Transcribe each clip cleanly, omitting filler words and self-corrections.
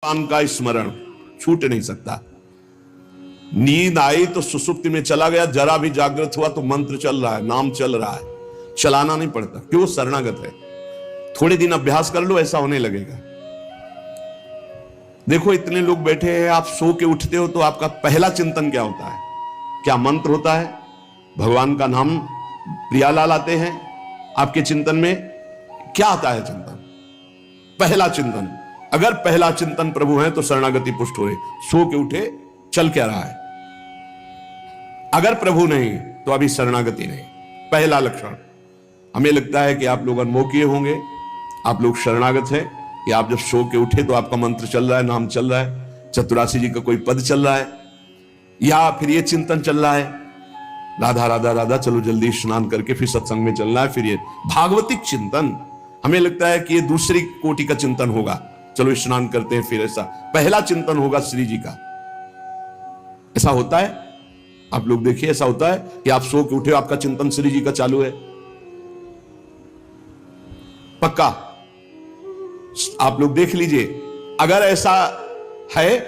भगवान का स्मरण छूट नहीं सकता। नींद आई तो सुसुप्ति में चला गया, जरा भी जागृत हुआ तो मंत्र चल रहा है, नाम चल रहा है, चलाना नहीं पड़ता। क्यों? शरणागत है। थोड़े दिन अभ्यास कर लो, ऐसा होने लगेगा। देखो इतने लोग बैठे हैं, आप सो के उठते हो तो आपका पहला चिंतन क्या होता है? क्या मंत्र होता है? भगवान का नाम प्रियालाल आते हैं आपके चिंतन में? क्या आता है चिंतन? पहला चिंतन। अगर पहला चिंतन प्रभु है तो शरणागति पुष्ट हो रही। सो के उठे, चल क्या रहा है? अगर प्रभु नहीं तो अभी शरणागति नहीं। पहला लक्षण। हमें लगता है कि आप लोग अनमोकीय होंगे, आप लोग शरणागत हैं कि आप जब सो के उठे तो आपका मंत्र चल रहा है, नाम चल रहा है, चतुरासी जी का कोई पद चल रहा है, या फिर ये चिंतन चल रहा है, राधा राधा राधा, चलो जल्दी स्नान करके फिर सत्संग में चलना है। फिर ये भागवतिक चिंतन, हमें लगता है कि ये दूसरी कोटि का चिंतन होगा, चलो स्नान करते हैं फिर। ऐसा पहला चिंतन होगा श्री जी का। ऐसा होता है? आप लोग देखिए, ऐसा होता है कि आप सो के उठे, आपका चिंतन श्री जी का चालू है? पक्का? आप लोग देख लीजिए, अगर ऐसा है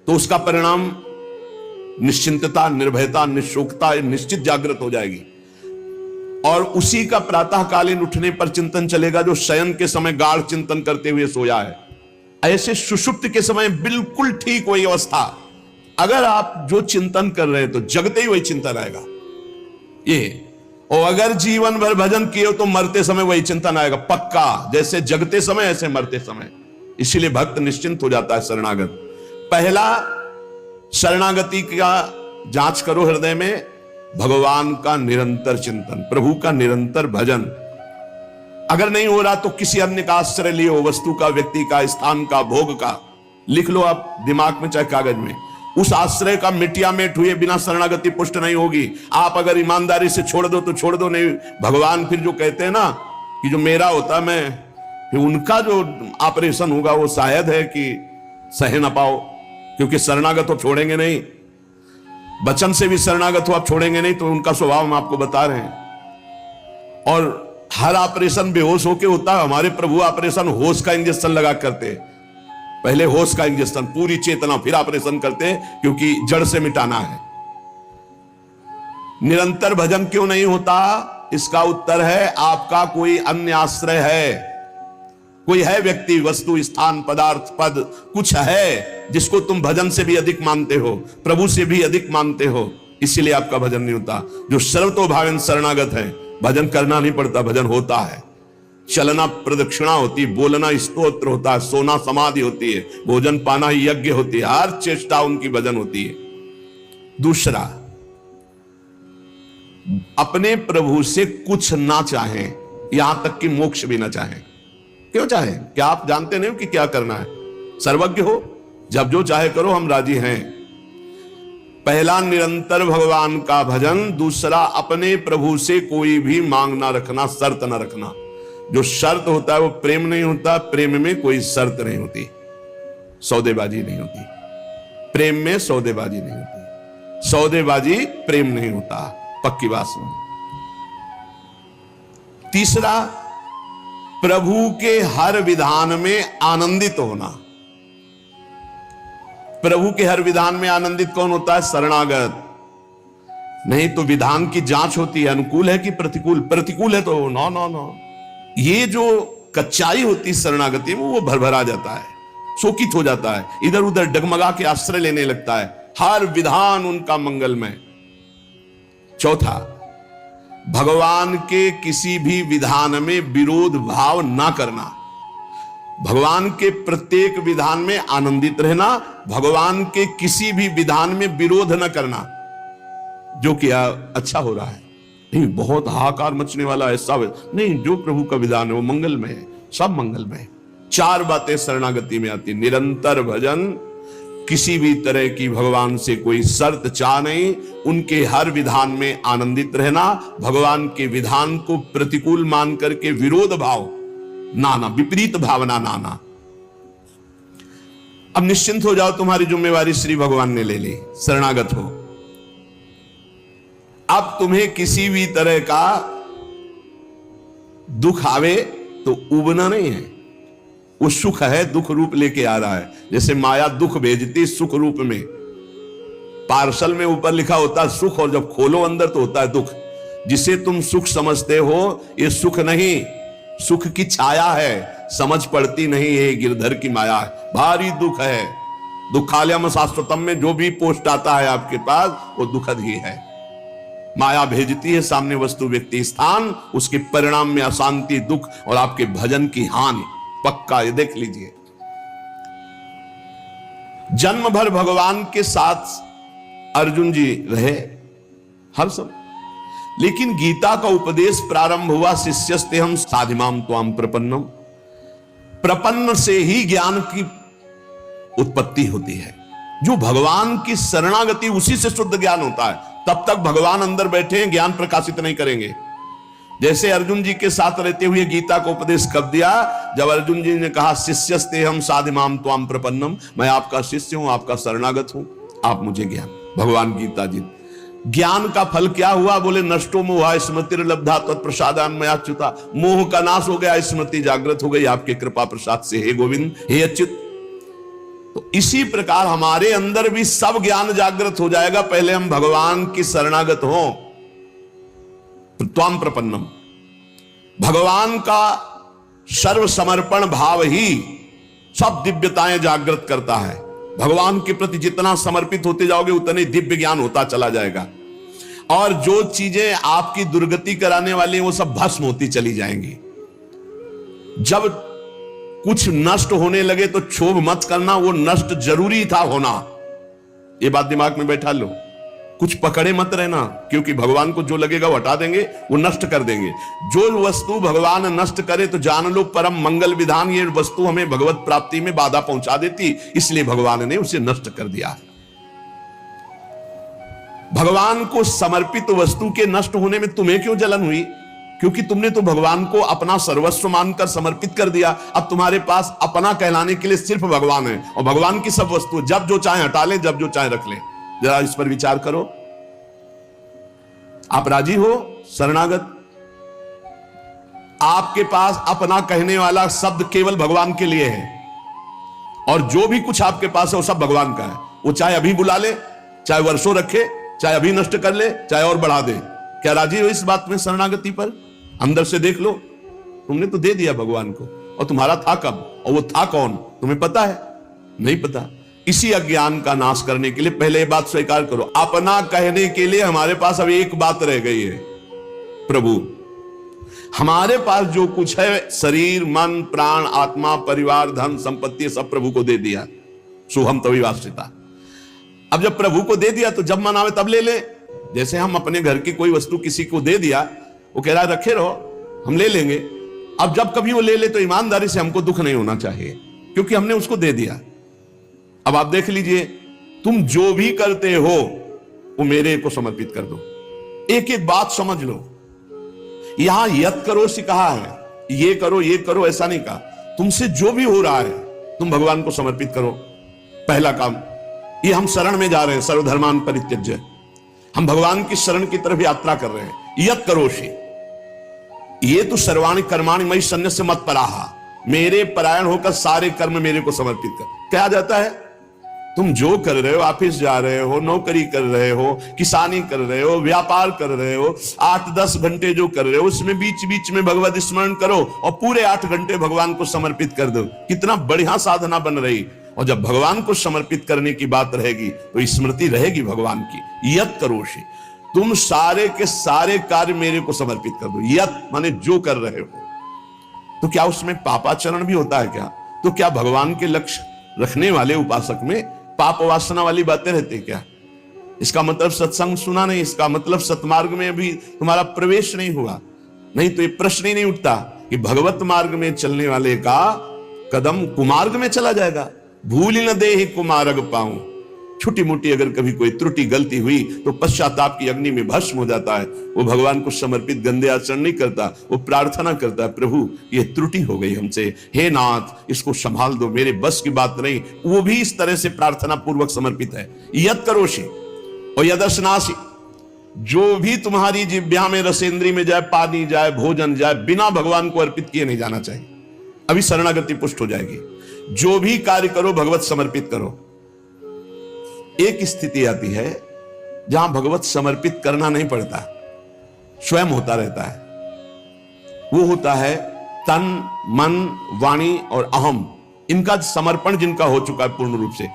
तो उसका परिणाम निश्चिंतता, निर्भयता, निशोकता निश्चित जागृत हो जाएगी। और उसी का प्रातःकालीन उठने पर चिंतन चलेगा जो शयन के समय गाढ़ चिंतन करते हुए सोया है। ऐसे सुषुप्त के समय बिल्कुल ठीक वही अवस्था। अगर आप जो चिंतन कर रहे हैं तो जगते ही वही चिंतन आएगा ये। और अगर जीवन भर भजन किए हो तो मरते समय वही चिंतन आएगा, पक्का। जैसे जगते समय ऐसे मरते समय। इसीलिए भक्त निश्चिंत हो जाता है शरणागत। पहला शरणागति का जांच करो हृदय में, भगवान का निरंतर चिंतन, प्रभु का निरंतर भजन। अगर नहीं हो रहा तो किसी अन्य का आश्रय लियो, वस्तु का, व्यक्ति का, स्थान का, भोग का। लिख लो आप दिमाग में चाहे कागज में। उस आश्रय का मिटिया मेट हुए बिना शरणागति पुष्ट नहीं होगी। आप अगर ईमानदारी से छोड़ दो तो छोड़ दो, नहीं भगवान फिर जो कहते हैं ना कि जो मेरा होता मैं, फिर उनका जो ऑपरेशन होगा वो शायद है कि सह ना पाओ, क्योंकि शरणागत हो छोड़ेंगे नहीं। वचन से भी शरणागत हो आप छोड़ेंगे नहीं, तो उनका स्वभाव हम आपको बता रहे हैं। और हर ऑपरेशन बेहोश होके होता है। हमारे प्रभु ऑपरेशन होश का इंजेक्शन लगा करते, पहले होश का इंजेक्शन, पूरी चेतना, फिर ऑपरेशन करते, क्योंकि जड़ से मिटाना है। निरंतर भजन क्यों नहीं होता? इसका उत्तर है आपका कोई अन्य आश्रय है, कोई है व्यक्ति, वस्तु, स्थान, पदार्थ, पद, कुछ है जिसको तुम भजन से भी अधिक मानते हो, प्रभु से भी अधिक मानते हो, इसीलिए आपका भजन नहीं होता। जो सर्वतोभावेन शरणागत है, भजन करना नहीं पड़ता, भजन होता है। चलना प्रदक्षिणा होती, बोलना स्तोत्र होता है, सोना समाधि होती है, भोजन पाना यज्ञ होती है, हर चेष्टा उनकी भजन होती है। दूसरा, अपने प्रभु से कुछ ना चाहें, यहां तक कि मोक्ष भी ना चाहें। क्यों चाहें? क्या आप जानते नहीं हो कि क्या करना है? सर्वज्ञ हो, जब जो चाहे करो, हम राजी हैं। पहला निरंतर भगवान का भजन, दूसरा अपने प्रभु से कोई भी मांग ना रखना, शर्त ना रखना। जो शर्त होता है वो प्रेम नहीं होता, प्रेम में कोई शर्त नहीं होती, सौदेबाजी नहीं होती। प्रेम में सौदेबाजी नहीं होती, सौदेबाजी प्रेम नहीं होता, पक्की बात सुन। तीसरा, प्रभु के हर विधान में आनंदित होना। प्रभु के हर विधान में आनंदित कौन होता है? शरणागत। नहीं तो विधान की जांच होती है, अनुकूल है कि प्रतिकूल। प्रतिकूल है तो नो नो नो। ये जो कच्चाई होती शरणागति में, वो भरभरा जाता है, शोकित हो जाता है, इधर उधर डगमगा के आश्रय लेने लगता है। हर विधान उनका मंगलमय। चौथा, भगवान के किसी भी विधान में विरोध भाव ना करना। भगवान के प्रत्येक विधान में आनंदित रहना, भगवान के किसी भी विधान में विरोध न करना। जो किया अच्छा हो रहा है, नहीं बहुत हाहाकार मचने वाला ऐसा नहीं, जो प्रभु का विधान है वो मंगलमय है, सब मंगलमय। चार बातें शरणागति में आती: निरंतर भजन, किसी भी तरह की भगवान से कोई शर्त चाह नहीं, उनके हर विधान में आनंदित रहना, भगवान के विधान को प्रतिकूल मान करके विरोध भाव नाना, विपरीत भावना नाना। अब निश्चिंत हो जाओ, तुम्हारी जिम्मेवारी श्री भगवान ने ले ली, शरणागत हो। अब तुम्हें किसी भी तरह का दुख आवे तो उबना नहीं है, वो सुख है, दुख रूप लेके आ रहा है। जैसे माया दुख भेजती सुख रूप में, पार्सल में ऊपर लिखा होता है सुख, और जब खोलो अंदर तो होता है दुख। जिसे तुम सुख समझते हो ये सुख नहीं, सुख की छाया है, समझ पड़ती नहीं है, गिरधर की माया है, भारी दुख है। दुखालयम शाश्वतम में जो भी पोस्ट आता है आपके पास वो दुखद ही है। माया भेजती है सामने वस्तु व्यक्ति स्थान, उसके परिणाम में अशांति, दुख और आपके भजन की हानि पक्का। ये देख लीजिए, जन्म भर भगवान के साथ अर्जुन जी रहे हर समय, लेकिन गीता का उपदेश प्रारंभ हुआ शिष्यस्ते हम साधिमाम त्वाम प्रपन्नम। प्रपन्न से ही ज्ञान की उत्पत्ति होती है। जो भगवान की शरणागति, उसी से शुद्ध ज्ञान होता है। तब तक भगवान अंदर बैठे हैं, ज्ञान प्रकाशित नहीं करेंगे। जैसे अर्जुन जी के साथ रहते हुए गीता को उपदेश कब दिया? जब अर्जुन जी ने कहा शिष्यस्ते हम साधिमाम त्वाम प्रपन्नम, मैं आपका शिष्य हूं, आपका शरणागत हूं, आप मुझे ज्ञान। भगवान गीता जी, ज्ञान का फल क्या हुआ? बोले नष्टो मोहा स्मृतिर्लब्धा तत्प्रसादान मयाच्युता। मोह का नाश हो गया, स्मृति जागृत हो गई आपके कृपा प्रसाद से, हे गोविंद, हे अच्युत। तो इसी प्रकार हमारे अंदर भी सब ज्ञान जागृत हो जाएगा, पहले हम भगवान की शरणागत हो। त्वाम प्रपन्नम, भगवान का सर्व समर्पण भाव ही सब दिव्यताएं जागृत करता है। भगवान के प्रति जितना समर्पित होते जाओगे उतने दिव्य ज्ञान होता चला जाएगा, और जो चीजें आपकी दुर्गति कराने वाली हैं वो सब भस्म होती चली जाएंगी। जब कुछ नष्ट होने लगे तो क्षोभ मत करना, वो नष्ट जरूरी था होना, ये बात दिमाग में बैठा लो। कुछ पकड़े मत रहना, क्योंकि भगवान को जो लगेगा वो हटा देंगे, वो नष्ट कर देंगे। जो वस्तु भगवान नष्ट करे तो जान लो परम मंगल विधान, ये वस्तु हमें भगवत प्राप्ति में बाधा पहुंचा देती, इसलिए भगवान ने उसे नष्ट कर दिया। भगवान को समर्पित वस्तु के नष्ट होने में तुम्हें क्यों जलन हुई? क्योंकि तुमने तो भगवान को अपना सर्वस्व मानकर समर्पित कर दिया। अब तुम्हारे पास अपना कहलाने के लिए सिर्फ भगवान है, और भगवान की सब वस्तु जब जो चाहे हटा ले, जब जो चाहे रख ले। जरा इस पर विचार करो। आप राजी हो शरणागत? आपके पास अपना कहने वाला शब्द केवल भगवान के लिए है, और जो भी कुछ आपके पास है वो सब भगवान का है। वो चाहे अभी बुला ले, चाहे वर्षों रखे, चाहे अभी नष्ट कर ले, चाहे और बढ़ा दे। क्या राजी हो इस बात में शरणागति पर? अंदर से देख लो, तुमने तो दे दिया भगवान को, और तुम्हारा था कब, और वो था कौन, तुम्हें पता है? नहीं पता। इसी अज्ञान का नाश करने के लिए पहले ये बात स्वीकार करो, अपना कहने के लिए हमारे पास अब एक बात रह गई है, प्रभु। हमारे पास जो कुछ है, शरीर, मन, प्राण, आत्मा, परिवार, धन, संपत्ति, सब प्रभु को दे दिया। सोहम तविवाश्रिता। अब जब प्रभु को दे दिया तो जब मन आवे तब ले ले। जैसे हम अपने घर की कोई वस्तु किसी को दे दिया, वो कह रहा है रखे रहो, हम ले लेंगे। अब जब कभी वो ले ले तो ईमानदारी से हमको दुख नहीं होना चाहिए, क्योंकि हमने उसको दे दिया। अब आप देख लीजिए, तुम जो भी करते हो वो मेरे को समर्पित कर दो। एक एक बात समझ लो। यहां यत करो से कहा है, ये करो ऐसा नहीं कहा। तुमसे जो भी हो रहा है तुम भगवान को समर्पित करो। पहला काम ये, हम शरण में जा रहे हैं, सर्वधर्मान परित्यज्य। हम भगवान की शरण की तरफ यात्रा कर रहे हैं। यत करोषि, ये तो सर्वाणि कर्माणि मयि सन्न्यस्य मत्पराः, मेरे परायण होकर सारे कर्म मेरे को समर्पित कर। क्या जाता है? तुम जो कर रहे हो, ऑफिस जा रहे हो, नौकरी कर रहे हो, किसानी कर रहे हो, व्यापार कर रहे हो, 8-10 घंटे जो कर रहे हो उसमें बीच बीच में भगवत स्मरण करो, और पूरे 8 घंटे भगवान को समर्पित कर दो। कितना बढ़िया साधना बन रही। और जब भगवान को समर्पित करने की बात रहेगी तो स्मृति रहेगी भगवान की। यत करोषि, तुम सारे के सारे कार्य मेरे को समर्पित कर दो। यत माने जो कर रहे हो। तो क्या उसमें पापाचरण भी होता है क्या? तो क्या भगवान के लक्ष्य रखने वाले उपासक में पाप वासना वाली बातें रहती है क्या? इसका मतलब सत्संग सुना नहीं, इसका मतलब सतमार्ग में अभी तुम्हारा प्रवेश नहीं हुआ। नहीं तो ये प्रश्न ही नहीं उठता कि भगवत मार्ग में चलने वाले का कदम कुमार्ग में चला जाएगा। भूल न दे ही कुमार्ग पाऊं। छोटी मोटी अगर कभी कोई त्रुटि गलती हुई तो पश्चाताप की अग्नि में भस्म हो जाता है। वो भगवान को समर्पित गंदे आचरण नहीं करता, वो प्रार्थना करता है, प्रभु ये त्रुटि हो गई हमसे, हे नाथ इसको संभाल दो, मेरे बस की बात नहीं। वो भी इस तरह से प्रार्थना पूर्वक समर्पित है। यत करोषि और यदर्शनासि, जो भी तुम्हारी जिह्वा में, रसेंद्री में जाए, पानी जाए, भोजन जाए, बिना भगवान को अर्पित किए नहीं जाना चाहिए। अभी शरणागति पुष्ट हो जाएगी। जो भी कार्य करो भगवत समर्पित करो। एक स्थिति आती है जहां भगवत समर्पित करना नहीं पड़ता, स्वयं होता रहता है। वो होता है तन, मन, वाणी और अहम, इनका समर्पण जिनका हो चुका है पूर्ण रूप से।